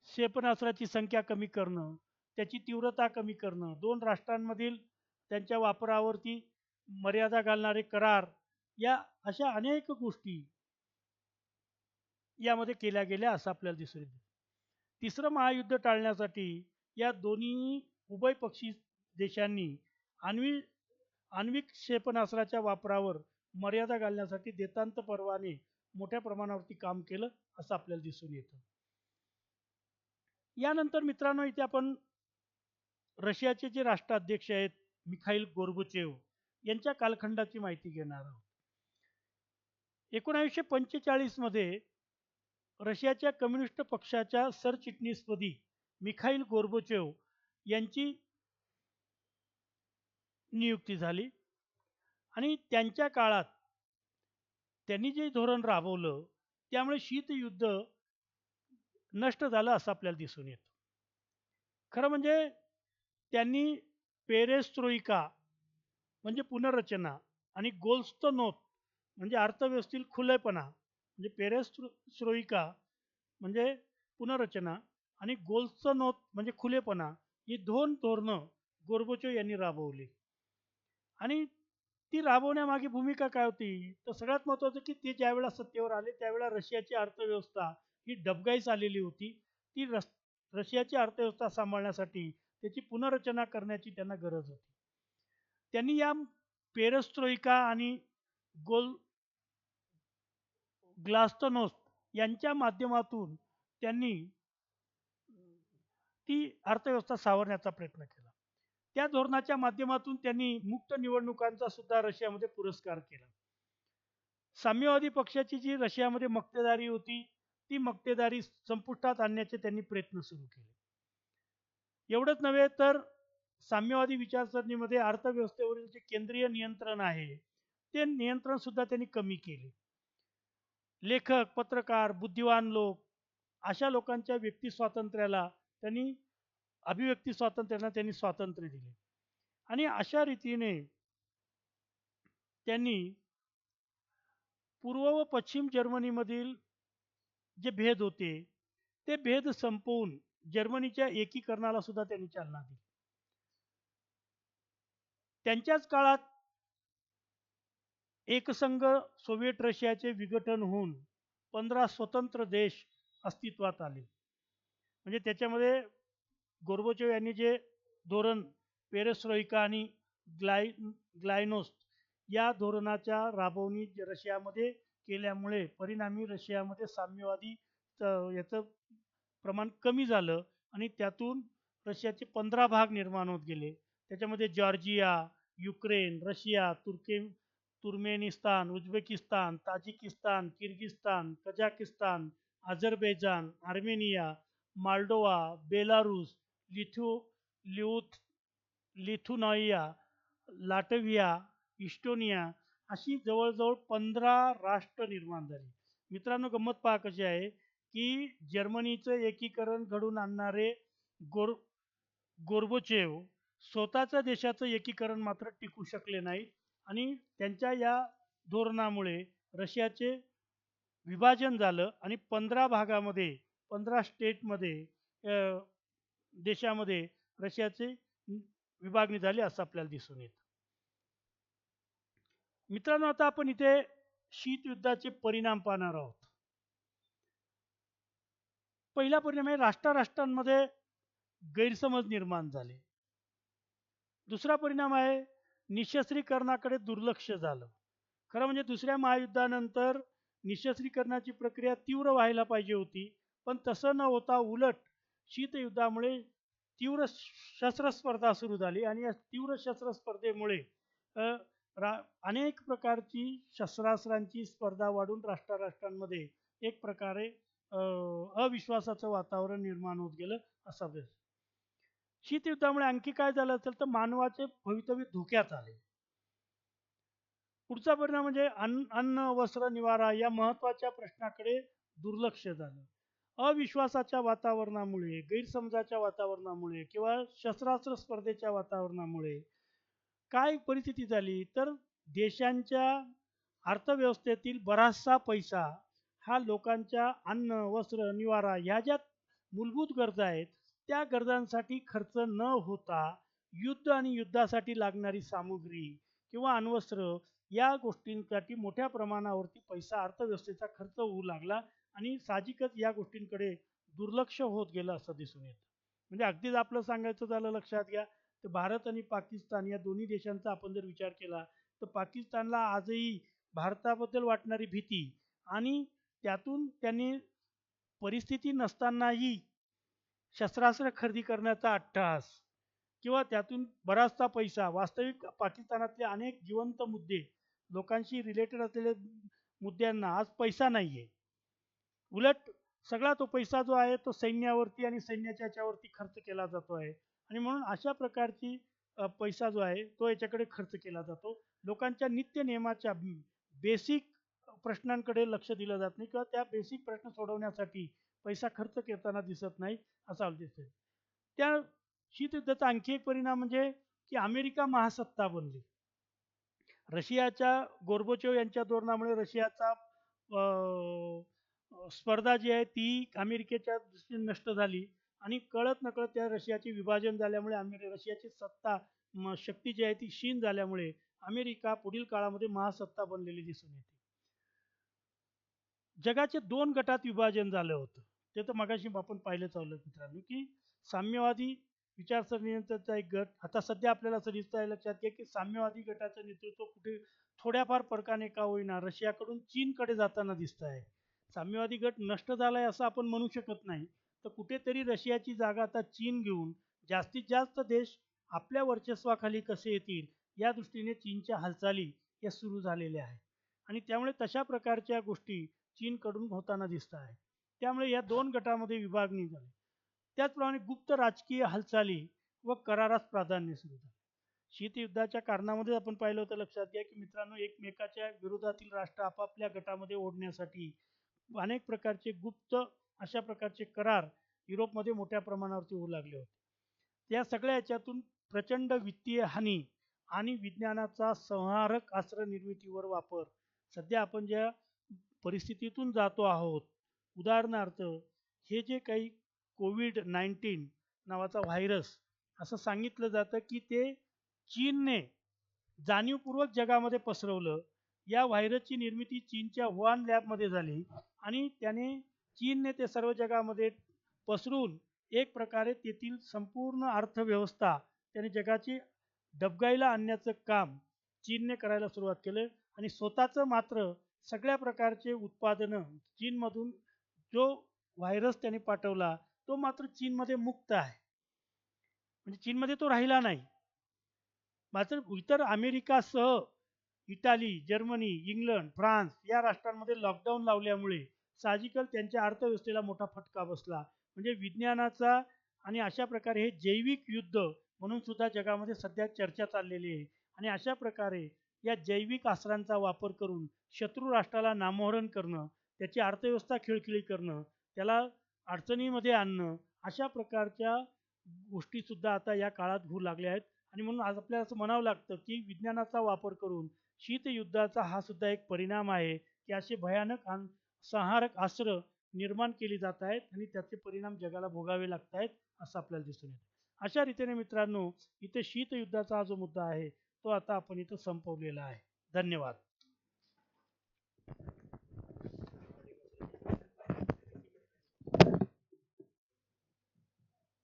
क्षेपणास्त्राची संख्या कमी करणं, त्याची तीव्रता कमी करणं, दोन राष्ट्रांमधील त्यांच्या वापरावरती मर्यादा घालणारे करार, या अशा अनेक गोष्टी यामध्ये केल्या गेल्या असं आपल्याला दिसून येतं. तिसरं महायुद्ध टाळण्यासाठी या दोन्ही उभयपक्षी देशांनी आण्विक क्षेपणास्त्राच्या वापरावर मर्यादा घालण्यासाठी देतांत पर्वाने मोठ्या प्रमाणावरती काम केलं असं आपल्याला दिसून येतं. यानंतर मित्रांनो इथे आपण रशियाचे जे राष्ट्राध्यक्ष आहेत मिखाईल गोर्बचेव यांच्या कालखंडाची माहिती घेणार आहोत. 1945 मध्ये रशियाच्या कम्युनिस्ट पक्षाच्या सरचिटणीसपदी मिखाईल गोर्बचेव यांची नियुक्ती झाली आणि त्यांच्या काळात त्यांनी जे धोरण राबवलं त्यामुळे शीतयुद्ध नष्ट झालं असं आपल्याला दिसून येतं. खरं म्हणजे त्यांनी पेरेस्ट्रोइका म्हणजे पुनर्रचना आणि गोल्स्तनोत म्हणजे अर्थव्यवस्थेतील खुलेपणा, म्हणजे पेरेस्ट्रोइका म्हणजे पुनर्रचना आणि गोल्स्तनोत म्हणजे खुलेपणा, ही दोन धोरणं गोर्बचेव यांनी राबवली. आणि ती राबवण्यामागे भूमिका काय होती, तर सगळ्यात महत्त्वाचं की ते ज्यावेळेला सत्तेवर आले त्यावेळेला रशियाची अर्थव्यवस्था ही डबघाईस आलेली होती. ती रशियाची अर्थव्यवस्था सांभाळण्यासाठी त्याची पुनर्रचना करण्याची त्यांना गरज होती. त्यांनी या पेरेस्ट्रोइका आणि ग्लास्तनोस्त यांच्या माध्यमातून त्यांनी ती अर्थव्यवस्था सावरण्याचा प्रयत्न केला. त्या धोरणाच्या माध्यमातून त्यांनी मुक्त निवडणुकांचा सुद्धा रशियामध्ये पुरस्कार केला. साम्यवादी पक्षाची जी रशियामध्ये मक्तेदारी होती ती मक्तेदारी संपुष्टात आणण्याचे त्यांनी प्रयत्न सुरू केले. एवढंच नव्हे तर साम्यवादी विचारसरणीमध्ये अर्थव्यवस्थेवरील जे केंद्रीय नियंत्रण आहे ते नियंत्रण सुद्धा त्यांनी कमी केले. लेखक, पत्रकार, बुद्धिवान लोक अशा लोकांच्या व्यक्ती स्वातंत्र्याला त्यांनी अभिव्यक्ती स्वातंत्र्याला त्यांनी स्वातंत्र्य दिले आणि अशा रीतीने त्यांनी पूर्व व पश्चिम जर्मनीमधील जे भेद होते ते भेद संपवून जर्मनीच्या एकीकरणाला सुद्धा त्यांनी चालना दिली. त्यांच्याच काळात एकसंघ सोव्हिएट रशियाचे विघटन होऊन 15 स्वतंत्र देश अस्तित्वात आले. म्हणजे त्याच्यामध्ये गोर्बचोव यांनी जे धोरण पेरेस्ट्रोइका आणि ग्लायनोस्ट या धोरणाच्या राबवणी रशियामध्ये केल्यामुळे परिणामी रशियामध्ये साम्यवादी याचं प्रमाण कमी झालं आणि त्यातून रशियाचे 15 भाग निर्माण होत गेले. त्याच्यामध्ये Georgia, Ukraine, Russia, Turkmenistan, Uzbekistan, Tajikistan, Kyrgyzstan, Kazakhstan, Azerbaijan, Armenia, Moldova, Belarus, Lithuania, Latvia, Estonia अशी जवळजवळ 15 राष्ट्र निर्माण झाली. मित्रांनो, गंमत पहा कशी आहे की जर्मनीचं एकीकरण घडून आणणारे गोर्बचेव स्वतःच्या देशाचं एकीकरण मात्र टिकू शकले नाही आणि त्यांच्या या धोरणामुळे रशियाचे विभाजन झालं आणि 15 भागामध्ये 15 स्टेटमध्ये देशामध्ये रशियाचे विभागणी झाली असं आपल्याला दिसून येतं. मित्रांनो, आता आपण इथे शीत युद्धाचे परिणाम पाहणार आहोत. पहिला परिणाम आहे राष्ट्रांमध्ये गैरसमज निर्माण झाले. दुसरा परिणाम आहे निःशस्त्रीकरणाकडे दुर्लक्ष झालं. खरं म्हणजे दुसऱ्या महायुद्धानंतर निःशस्त्रीकरणाची प्रक्रिया तीव्र व्हायला पाहिजे होती, पण तसं न होता उलट शीतयुद्धामुळे तीव्र शस्त्रस्पर्धा सुरू झाली आणि या तीव्र शस्त्रस्पर्धेमुळे अनेक प्रकारची शस्त्रास्त्रांची स्पर्धा वाढून राष्ट्रांमध्ये एक प्रकारे अविश्वासाचं वातावरण निर्माण होत गेलं असा वेळ. शीतयुद्धामुळे आणखी काय झालं असेल तर मानवाचे भवितव्य धोक्यात आले. पुढचा परिणाम म्हणजे अन्न, वस्त्र, निवारा या महत्वाच्या प्रश्नाकडे दुर्लक्ष झालं. अविश्वासाच्या वातावरणामुळे, गैरसमजाच्या वातावरणामुळे किंवा शस्त्रास्त्र स्पर्धेच्या वातावरणामुळे काय परिस्थिती झाली तर देशांच्या अर्थव्यवस्थेतील बराचसा पैसा हा लोकांच्या अन्न, वस्त्र, निवारा ह्या ज्या मूलभूत गरजा आहेत त्या गरजांसाठी खर्च न होता युद्ध आणि युद्धासाठी लागणारी सामुग्री किंवा अण्वस्त्र या गोष्टींसाठी मोठ्या प्रमाणावरती पैसा अर्थव्यवस्थेचा खर्च होऊ लागला आणि साहजिकच या गोष्टींकडे दुर्लक्ष होत गेलं असं दिसून येतं. म्हणजे अगदीच आपलं सांगायचं झालं लक्षात घ्या तर भारत आणि पाकिस्तान या दोन्ही देशांचा आपण जर विचार केला तर पाकिस्तानला आजही भारताबद्दल वाटणारी भीती आणि त्यातून त्यांनी परिस्थिती नसतानाही शस्त्रास्त्र खरेदी करण्याचा अट्टहास किंवा त्यातून बराचसा पैसा, वास्तविक पाकिस्तानातले अनेक जिवंत मुद्दे लोकांशी रिलेटेड असलेले मुद्द्यांना आज पैसा नाही आहे. उलट सगळा तो पैसा जो आहे तो सैन्यावरती आणि सैन्याच्या याच्यावरती खर्च केला जातो आहे आणि म्हणून अशा प्रकारची पैसा जो आहे तो याच्याकडे खर्च केला जातो. लोकांच्या नित्य नियमाच्या बेसिक प्रश्नांकडे लक्ष दिलं जात नाही किंवा त्या बेसिक प्रश्न सोडवण्यासाठी पैसा खर्च करताना दिसत नाही असं दिसतंय. त्या शीतयुद्धाचा आणखी एक परिणाम म्हणजे की अमेरिका महासत्ता बनली. रशियाच्या गोर्बचोव यांच्या धोरणामुळे रशियाचा स्पर्धा जी आहे ती अमेरिकेच्या दृष्टीने नष्ट झाली आणि कळत नकळत त्या रशियाचे विभाजन झाल्यामुळे रशियाची सत्ता शक्ती जी आहे ती क्षीण झाल्यामुळे अमेरिका पुढील काळामध्ये महासत्ता बनलेली दिसून येते. जगाचे 2 गटात विभाजन झालं होतं. ते तर मगाशी आपण पाहिलंच आलं मित्रांनो की साम्यवादी विचारसरणीचा एक गट. आता सध्या आपल्याला असं दिसत आहे लक्षात घ्या की साम्यवादी गटाचं नेतृत्व कुठे थोड्याफार फरकाने का होईना रशियाकडून चीनकडे जाताना दिसत आहे. साम्यवादी गट नष्ट झालाय असं आपण म्हणू शकत नाही, तर कुठेतरी रशियाची जागा आता चीन घेऊन जास्तीत जास्त देश आपल्या वर्चस्वाखाली कसे येतील या दृष्टीने चीनच्या हालचाली या सुरू झालेल्या आहेत आणि त्यामुळे तशा प्रकारच्या गोष्टी चीनकडून होताना दिसत आहेत. त्यामुळे या 2 गटामध्ये विभागणी झाली. त्याचप्रमाणे गुप्त राजकीय हालचाली व करारास प्राधान्य सुरू झाले. शीतयुद्धाच्या कारणामध्ये आपण पाहिलं होतं, लक्षात घ्या की मित्रांनो, एकमेकाच्या विरोधातील राष्ट्र आपापल्या गटामध्ये ओढण्यासाठी अनेक प्रकारचे गुप्त अशा प्रकारचे करार युरोपमध्ये मोठ्या प्रमाणावरती होऊ लागले होते. त्या सगळ्या याच्यातून प्रचंड वित्तीय हानी आणि विज्ञानाचा संहारक अस्त्र निर्मितीवर वापर, सध्या आपण ज्या परिस्थितीतून जातो आहोत, उदाहरणार्थ हे जे काही कोविड-19 नावाचा व्हायरस, असं सांगितलं जातं की ते चीनने जाणीवपूर्वक जगामध्ये पसरवलं. या व्हायरसची निर्मिती चीनच्या वुहान लॅबमध्ये झाली आणि चीनने ते सर्व जगामध्ये पसरून एक प्रकारे तेथील संपूर्ण अर्थव्यवस्था त्याने जगाची डबघाईला आणण्याचं काम चीनने करायला सुरुवात केलं आणि स्वतःचं मात्र सगळ्या प्रकारचे उत्पादनं चीनमधून जो व्हायरस त्याने पाठवला तो मात्र चीनमध्ये मुक्त आहे. म्हणजे चीनमध्ये तो राहिला नाही. मात्र इतर अमेरिकासह इटाली, जर्मनी, इंग्लंड, फ्रान्स या राष्ट्रांमध्ये लॉकडाऊन लावल्यामुळे साहजिकच त्यांच्या अर्थव्यवस्थेला मोठा फटका बसला. म्हणजे विज्ञानाचा आणि अशा प्रकारे हे जैविक युद्ध म्हणून सुद्धा जगामध्ये सध्या चर्चा चाललेली आहे. आणि अशा प्रकारे या जैविक अस्त्रांचा वापर करून शत्रू राष्ट्राला नामोहरण करणं, त्याची अर्थव्यवस्था खिळखिळी करणं, त्याला अडचणीमध्ये आणणं, अशा प्रकारच्या गोष्टीसुद्धा आता या काळात होऊ लागल्या आहेत. आणि म्हणून आज आपल्याला असं म्हणावं लागतं की विज्ञानाचा वापर करून शीतयुद्धाचा हा सुद्धा एक परिणाम आहे की असे भयानक संहारक अस्त्र निर्माण केली जात आहेत आणि त्याचे परिणाम जगाला भोगावे लागत आहेत, असं आपल्याला दिसून येतं. अशा रीतीने मित्रांनो, इथे शीतयुद्धाचा हा जो मुद्दा आहे तो आता आपण इथं संपवलेला आहे. धन्यवाद.